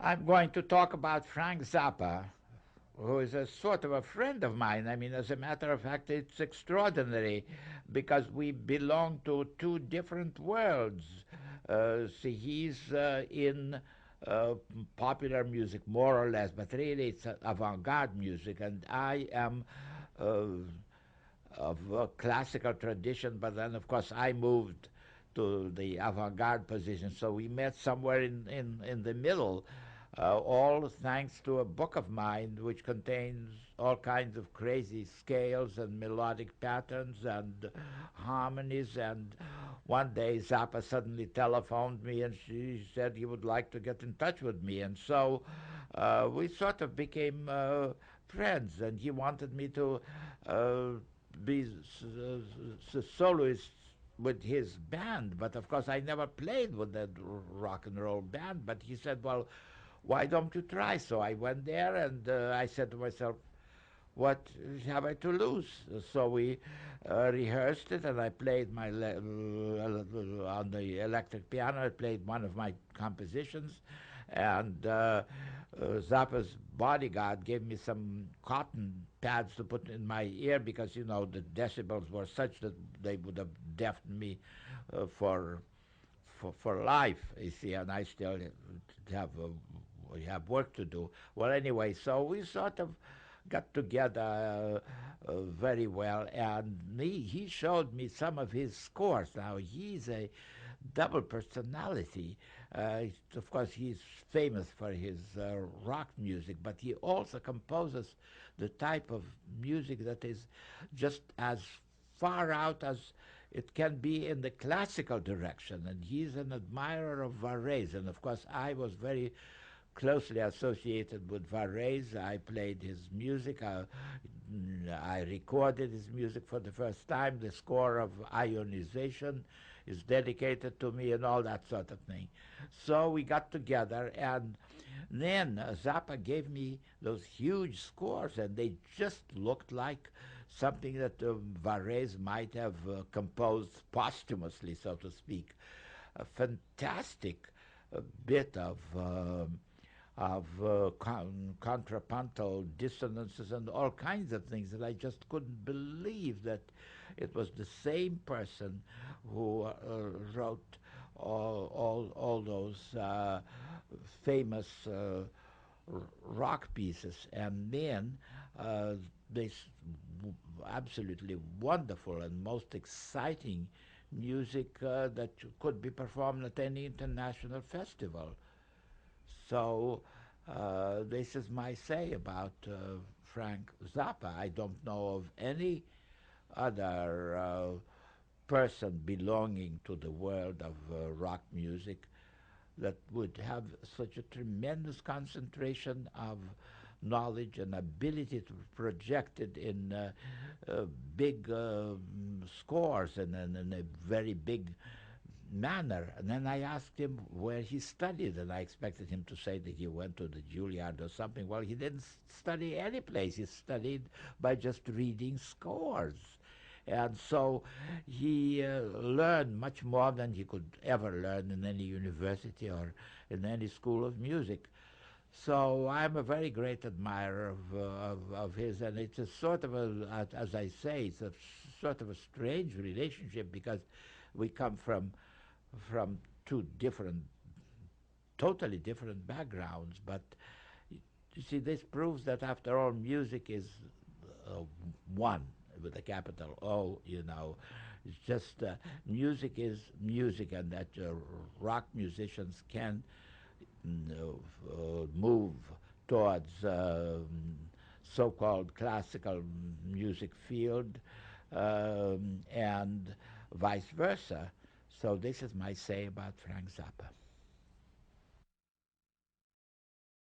I'm going to talk about Frank Zappa, who is a sort of a friend of mine. I mean, as a matter of fact, it's extraordinary because we belong to two different worlds. See, he's in uh, popular music, more or less, but really it's avant-garde music, and I am uh, of classical tradition, but then, of course, I moved to the avant-garde position. So we met somewhere in the middle, all thanks to a book of mine which contains all kinds of crazy scales and melodic patterns and harmonies. And one day Zappa suddenly telephoned me and she said he would like to get in touch with me. And so we sort of became friends, and he wanted me to uh, be soloist with his band, but of course I never played with that rock and roll band. But he said, "Well, why don't you try?" So I went there, and I said to myself, "What have I to lose?" So we rehearsed it, and I played on the electric piano. I played one of my compositions, and Zappa's bodyguard gave me some cotton pads to put in my ear because the decibels were such that they would have deafened me for life. You see, and I still have we have work to do. Well, anyway, so we sort of got together very well, and he showed me some of his scores. Now he's a double personality. Of course, he's famous for his rock music, but he also composes the type of music that is just as far out as it can be in the classical direction. And he's an admirer of Varèse. And of course, I was very closely associated with Varèse. I played his music. I recorded his music for the first time. The score of Ionisation is dedicated to me and all that sort of thing. So we got together, and then Zappa gave me those huge scores, and they just looked like something that Varèse might have composed posthumously, so to speak. A fantastic bit of contrapuntal dissonances and all kinds of things that I just couldn't believe that it was the same person who wrote all those famous rock pieces. And then this absolutely wonderful and most exciting music that could be performed at any international festival. So this is my say about Frank Zappa. I don't know of any other person belonging to the world of rock music that would have such a tremendous concentration of knowledge and ability to project it in big scores and in a very big manner. And then I asked him where he studied, and I expected him to say that he went to the Juilliard or something. Well, he didn't study any place. He studied by just reading scores. And so he learned much more than he could ever learn in any university or in any school of music. So I'm a very great admirer of his, and it's a sort of as I say, it's a sort of a strange relationship because we come from two different, totally different backgrounds. But you see, this proves that after all, music is one with a capital O. It's just music is music, and that rock musicians can move towards so-called classical music field, and vice versa. So this is my say about Frank Zappa.